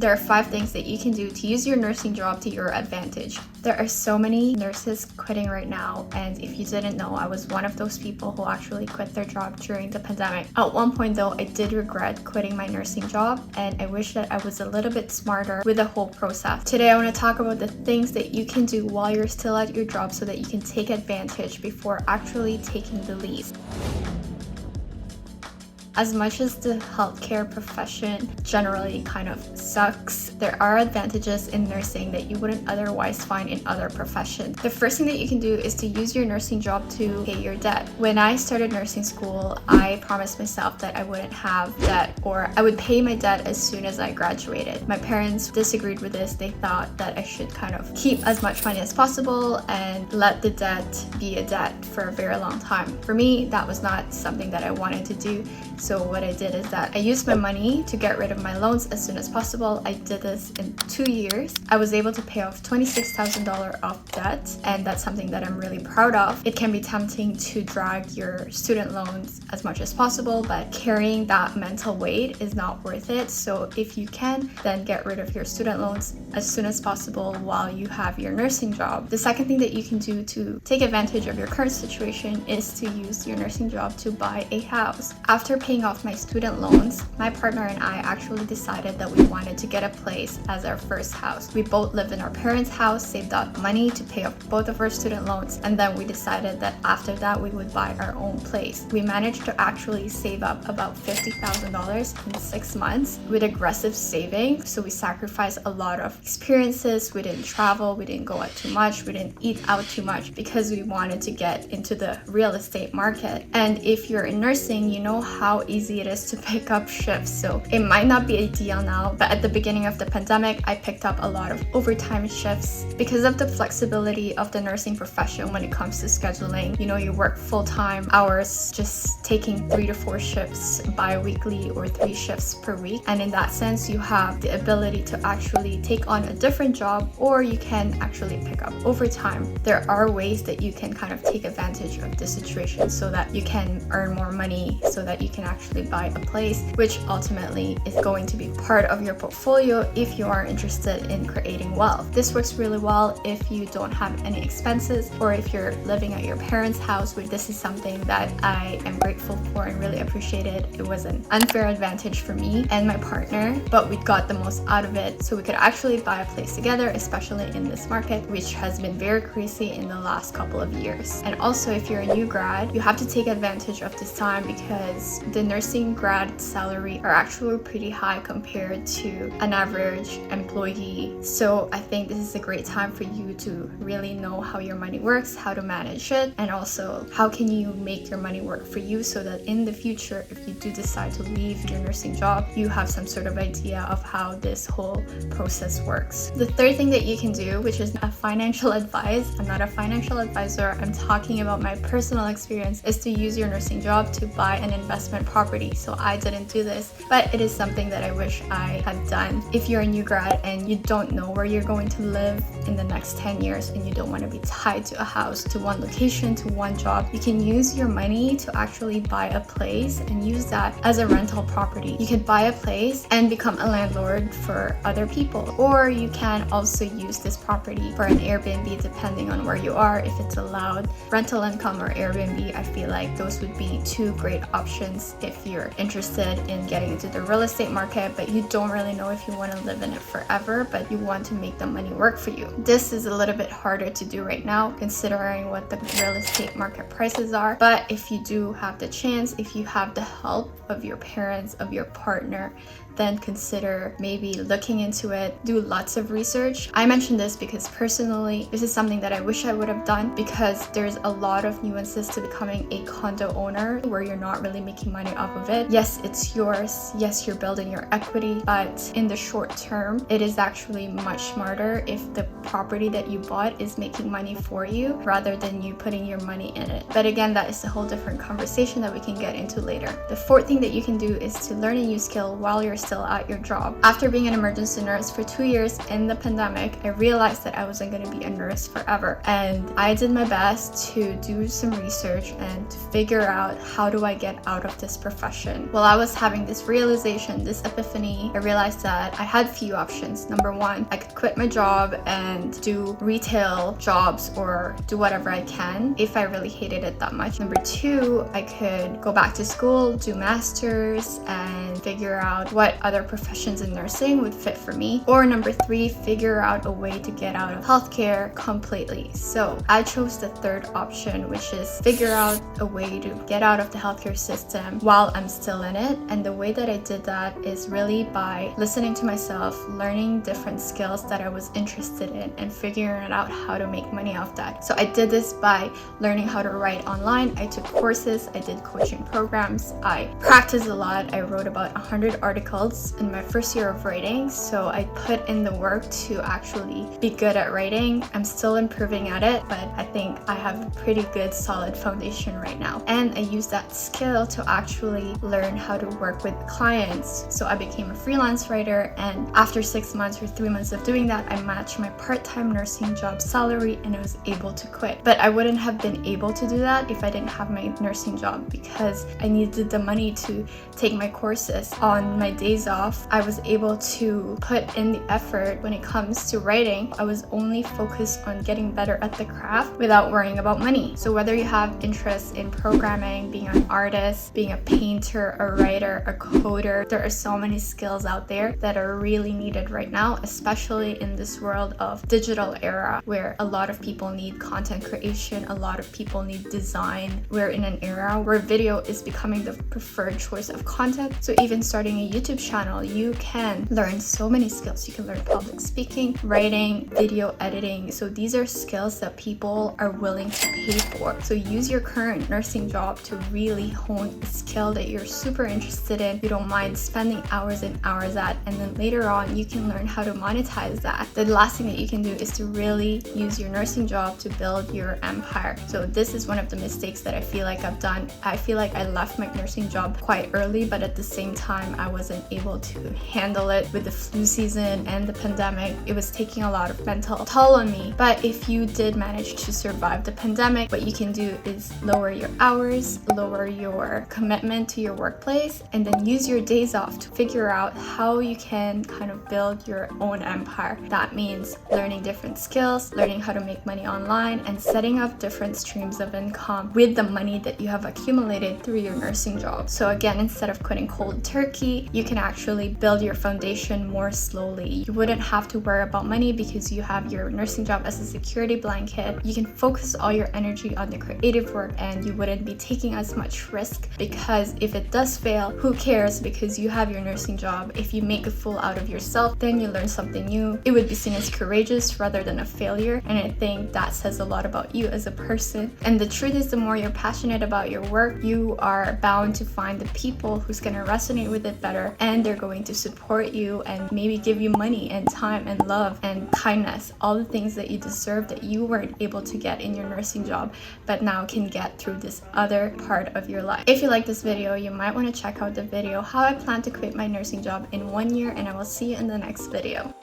There are 5 things that you can do to use your nursing job to your advantage. There are so many nurses quitting right now, and if you didn't know, I was one of those people who actually quit their job during the pandemic. At one point though, I did regret quitting my nursing job, and I wish that I was a little bit smarter with the whole process. Today I want to talk about the things that you can do while you're still at your job so that you can take advantage before actually taking the leave. As much as the healthcare profession generally kind of sucks, there are advantages in nursing that you wouldn't otherwise find in other professions. The first thing that you can do is to use your nursing job to pay your debt. When I started nursing school, I promised myself that I wouldn't have debt, or I would pay my debt as soon as I graduated. My parents disagreed with this. They thought that I should kind of keep as much money as possible and let the debt be a debt for a very long time. For me, that was not something that I wanted to do. So what I did is that I used my money to get rid of my loans as soon as possible. I did this in 2 years. I was able to pay off $26,000 of debt, and that's something that I'm really proud of. It can be tempting to drag your student loans as much as possible, but carrying that mental weight is not worth it. So if you can, then get rid of your student loans as soon as possible while you have your nursing job. The second thing that you can do to take advantage of your current situation is to use your nursing job to buy a house. After paying off my student loans, my partner and I actually decided that we wanted to get a place as our first house. We both lived in our parents' house, saved up money to pay off both of our student loans, and then we decided that after that we would buy our own place. We managed to actually save up about $50,000 in 6 months with aggressive saving. So we sacrificed a lot of experiences. We didn't travel, we didn't go out too much, we didn't eat out too much because we wanted to get into the real estate market. And if you're in nursing, you know how easy it is to pick up shifts. So it might not be ideal now, but at the beginning of the pandemic, I picked up a lot of overtime shifts because of the flexibility of the nursing profession when it comes to scheduling. You know, you work full-time hours, just taking 3 to 4 shifts bi-weekly or 3 shifts per week. And in that sense, you have the ability to actually take on a different job, or you can actually pick up overtime. There are ways that you can kind of take advantage of this situation so that you can earn more money, so that you can actually buy a place, which ultimately is going to be part of your portfolio if you are interested in creating wealth. This works really well if you don't have any expenses, or if you're living at your parents' house, which this is something that I am grateful for and really appreciated. It was an unfair advantage for me and my partner, but we got the most out of it, so we could actually buy a place together, especially in this market, which has been very crazy in the last couple of years. And also, if you're a new grad, you have to take advantage of this time because the nursing grad salary are actually pretty high compared to an average employee. So I think this is a great time for you to really know how your money works, how to manage it, and also how can you make your money work for you so that in the future, if you do decide to leave your nursing job, you have some sort of idea of how this whole process works. The third thing that you can do, which is a financial advice, I'm not a financial advisor, I'm talking about my personal experience, is to use your nursing job to buy an investment property. So I didn't do this, but it is something that I wish I had done. If you're a new grad and you don't know where you're going to live in the next 10 years and you don't want to be tied to a house, to one location, to one job, you can use your money to actually buy a place and use that as a rental property. You could buy a place and become a landlord for other people, or you can also use this property for an Airbnb depending on where you are, if it's allowed. Rental income or Airbnb, I feel like those would be 2 great options if you're interested in getting into the real estate market, but you don't really know if you want to live in it forever, but you want to make the money work for you. This is a little bit harder to do right now considering what the real estate market prices are, but if you do have the chance, if you have the help of your parents, of your partner, then consider maybe looking into it. Do lots of research. I mentioned this because personally, this is something that I wish I would have done, because there's a lot of nuances to becoming a condo owner where you're not really making money off of it. Yes, it's yours. Yes, you're building your equity, but in the short term, it is actually much smarter if the property that you bought is making money for you rather than you putting your money in it. But again, that is a whole different conversation that we can get into later. The fourth thing that you can do is to learn a new skill while you're still at your job. After being an emergency nurse for 2 years in the pandemic, I realized that I wasn't going to be a nurse forever. And I did my best to do some research and to figure out, how do I get out of this profession? While I was having this realization, this epiphany, I realized that I had few options. Number one, I could quit my job and do retail jobs or do whatever I can if I really hated it that much. Number two, I could go back to school, do masters, and figure out what other professions in nursing would fit for me. Or number three, figure out a way to get out of healthcare completely. So I chose the third option, which is figure out a way to get out of the healthcare system while I'm still in it. And the way that I did that is really by listening to myself, learning different skills that I was interested in, and figuring out how to make money off that. So I did this by learning how to write online. I took courses, I did coaching programs, I practiced a lot. I wrote about 100 articles in my first year of writing. So I put in the work to actually be good at writing. I'm still improving at it, but I think I have a pretty good solid foundation right now. And I use that skill to actually learn how to work with clients. So I became a freelance writer, and after 6 months or 3 months of doing that, I matched my part-time nursing job salary and I was able to quit. But I wouldn't have been able to do that if I didn't have my nursing job, because I needed the money to take my courses. On my days off, I was able to put in the effort. When it comes to writing, I was only focused on getting better at the craft without worrying about money. So whether you have interest in programming, being an artist, being a painter, a writer, a coder, there are so many skills out there that are really needed right now, especially in this world of digital era where a lot of people need content creation, a lot of people need design. We're in an era where video is becoming the preferred choice of content. So even starting a YouTube channel, you can learn so many skills. You can learn public speaking, writing, video editing. So these are skills that people are willing to pay for. So use your current nursing job to really hone a skill that you're super interested in, you don't mind spending hours and hours at, and then later on you can learn how to monetize that. The last thing that you can do is to really use your nursing job to build your empire. So this is one of the mistakes that I feel like I've done. I feel like I left my nursing job quite early, but at the same time I wasn't able to handle it with the flu season and the pandemic. It was taking a lot of mental toll on me. But if you did manage to survive the pandemic, what you can do is lower your hours, lower your commitment to your workplace, and then use your days off to figure out how you can kind of build your own empire. That means learning different skills, learning how to make money online, and setting up different streams of income with the money that you have accumulated through your nursing job. So again, instead of quitting cold turkey, you can actually build your foundation more slowly. You wouldn't have to worry about money because you have your nursing job as a security blanket. You can focus all your energy on the creative work, and you wouldn't be taking as much risk, because if it does fail, who cares, because you have your nursing job. If you make a fool out of yourself, then you learn something new. It would be seen as courageous rather than a failure, and I think that says a lot about you as a person. And the truth is, the more you're passionate about your work, you are bound to find the people who's going to resonate with it better, and they're going to support you and maybe give you money and time and love and kindness, all the things that you deserve that you weren't able to get in your nursing job but now can get through this other part of your life. If you like this video, you might want to check out the video how I plan to quit my nursing job in 1 year, and I will see you in the next video.